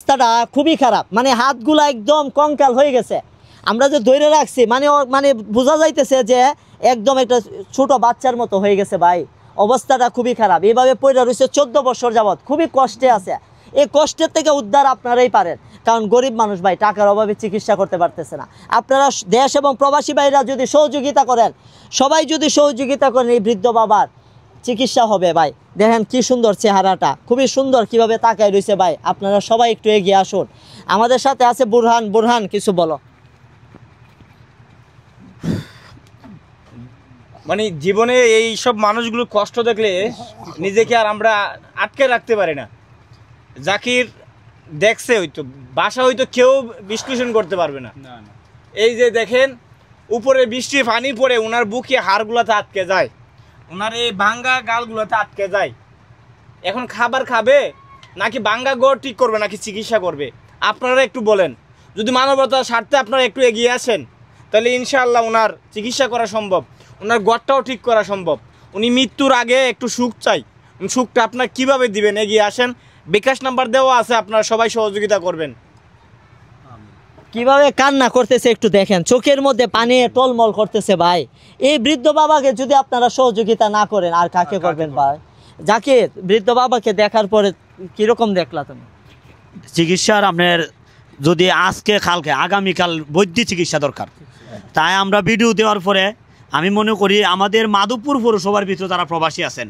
অবস্থাটা খুবই খারাপ, মানে হাতগুলো একদম কঙ্কাল হয়ে গেছে। আমরা যে ধরে রাখছি মানে মানে বোঝা যাইতেছে যে একদম একটা ছোট বাচ্চার মতো হয়ে গেছে ভাই। অবস্থাটা খুবই খারাপ, এইভাবে পড়ে রয়েছে 14 বছর যাবৎ, খুবই কষ্টে আছে। এই কষ্টের থেকে উদ্ধার আপনারাই পারেন, কারণ গরিব মানুষ ভাই, টাকার অভাবে চিকিৎসা করতে পারতেছে না। আপনারা দেশ এবং প্রবাসী ভাইরা যদি সহযোগিতা করেন, সবাই যদি সহযোগিতা করেন, এই বৃদ্ধ বাবার চিকিৎসা হবে ভাই। দেখেন কি সুন্দর চেহারাটা, খুবই সুন্দর কিভাবে তাকায় রয়েছে ভাই। আপনারা সবাই একটু এগিয়ে আসুন। আমাদের সাথে আছে বুরহান। বুরহান, কিছু বলো। মানে জীবনে এই সব মানুষগুলো কষ্ট দেখলে নিজেকে আর আমরা আটকে রাখতে পারি না। জাকির দেখছে, হয়তো বাসা হয়তো কেউ বিশ্লেষণ করতে পারবে না। এই যে দেখেন উপরে বৃষ্টি পানি পড়ে ওনার বুকে হাড়গুলোতে আটকে যায়, ওনার এই ভাঙ্গা গালগুলোতে আটকে যায়। এখন খাবার খাবে নাকি ভাঙ্গা গড় ঠিক করবে নাকি চিকিৎসা করবে? আপনারা একটু বলেন। যদি মানবতার স্বার্থে আপনারা একটু এগিয়ে আসেন তাহলে ইনশাআল্লাহ ওনার চিকিৎসা করা সম্ভব, ওনার গড়টাও ঠিক করা সম্ভব। উনি মৃত্যুর আগে একটু সুখ চাই, সুখটা আপনার কিভাবে দিবেন? এগিয়ে আসেন, বিকাশ নাম্বার দেওয়া আছে, আপনারা সবাই সহযোগিতা করবেন। কিভাবে কান্না করতেছে একটু দেখেন, চোখের মধ্যে পানি টলমল করতেছে ভাই। এই বৃদ্ধ বাবাকে যদি আপনারা সহযোগিতা না করেন আর কাকে করবেন ভাই? জাকির, বৃদ্ধ বাবাকে দেখার পরে কিরকম দেখলা তুমি? চিকিৎসার আপনার যদি আজকে কালকে আগামীকাল বৈদ্যুতিক চিকিৎসা দরকার, তাই আমরা ভিডিও দেওয়ার পরে আমি মনে করি আমাদের মাধবপুর পৌরসভার ভিতরে যারা প্রবাসী আছেন,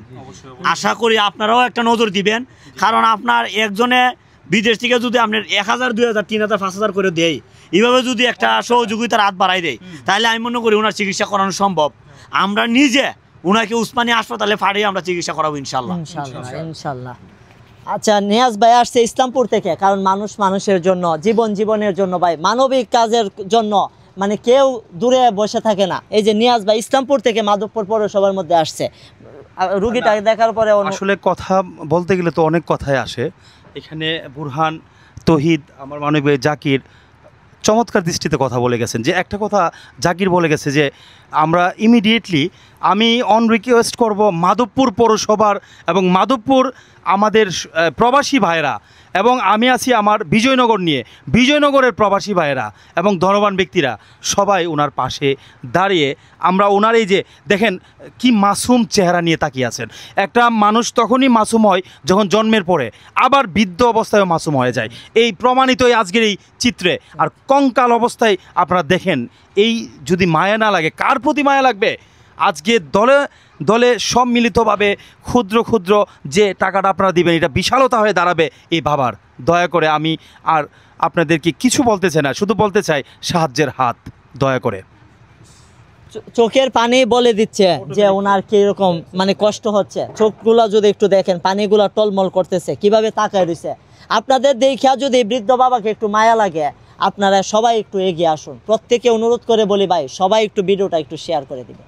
আশা করি আপনারাও একটা নজর দিবেন। কারণ আপনার একজনে বিদেশ থেকে যদি আপনার 1000, 2000, 3000, 5000 করে দেয়, এইভাবে যদি একটা সহযোগিতার হাত বাড়াই দেয়, তাহলে আমি মনে করি ওনার চিকিৎসা করানো সম্ভব। আমরা নিজে ওনাকে উসমানী হাসপাতালে ফাড়িয়ে আমরা চিকিৎসা করাবো ইনশাল্লাহ। ইনশাল্লাহ। আচ্ছা, নিয়াজ ভাই আসছে ইসলামপুর থেকে, কারণ মানুষ মানুষের জন্য, জীবনের জন্য ভাই, মানবিক কাজের জন্য, মানে কেউ দূরে বসে থাকে না। এই যে নিয়াজ ভাই ইসলামপুর থেকে মাধবপুর পৌরসভার মধ্যে আসছে, রুগীটা দেখার পরে আসলে কথা বলতে গেলে তো অনেক কথাই আসে। এখানে বুরহান, তহিদ, আমার মানবিক ভাই জাকির চমৎকার দৃষ্টিতে কথা বলে গেছেন। যে একটা কথা জাকির বলে গেছে যে আমরা ইমিডিয়েটলি, আমি অন রিকোয়েস্ট করব মাধবপুর পৌরসভার এবং মাধবপুর আমাদের প্রবাসী ভাইয়েরা, এবং আমি আছি আমার বিজয়নগর নিয়ে, বিজয়নগরের প্রবাসী ভাইয়েরা এবং ধনবান ব্যক্তিরা সবাই ওনার পাশে দাঁড়িয়ে আমরা ওনার এই যে দেখেন কি মাসুম চেহারা নিয়ে তাকিয়ে আছেন। একটা মানুষ তখনই মাসুম হয় যখন জন্মের পরে, আবার বৃদ্ধ অবস্থায়ও মাসুম হয়ে যায়। এই প্রমাণিত এই আজকের এই চিত্রে। আর কঙ্কাল অবস্থায় আপনারা দেখেন, এই যদি মায়া না লাগে, কার প্রতি মায়া লাগবে? আজকে দলে দলে সম্মিলিতভাবে ক্ষুদ্র ক্ষুদ্র যে টাকাটা আপনারা দিবেন, এটা বিশালতা হয়ে দাঁড়াবে এই বাবার। দয়া করে আমি আর আপনাদেরকে কিছু বলতে চাই না, শুধু বলতে চাই সাহায্যের হাত দয়া করে। চোখের পানি বলে দিচ্ছে যে ওনার কিরকম মানে কষ্ট হচ্ছে। চোখগুলা যদি একটু দেখেন, পানিগুলা টলমল করতেছে, কিভাবে তাকায় রয়েছে। আপনাদের দেখা যদি বৃদ্ধ বাবাকে একটু মায়া লাগে, আপনারা সবাই একটু এগিয়ে আসুন। প্রত্যেকে অনুরোধ করে বলি ভাই, সবাই একটু ভিডিওটা একটু শেয়ার করে দিবেন।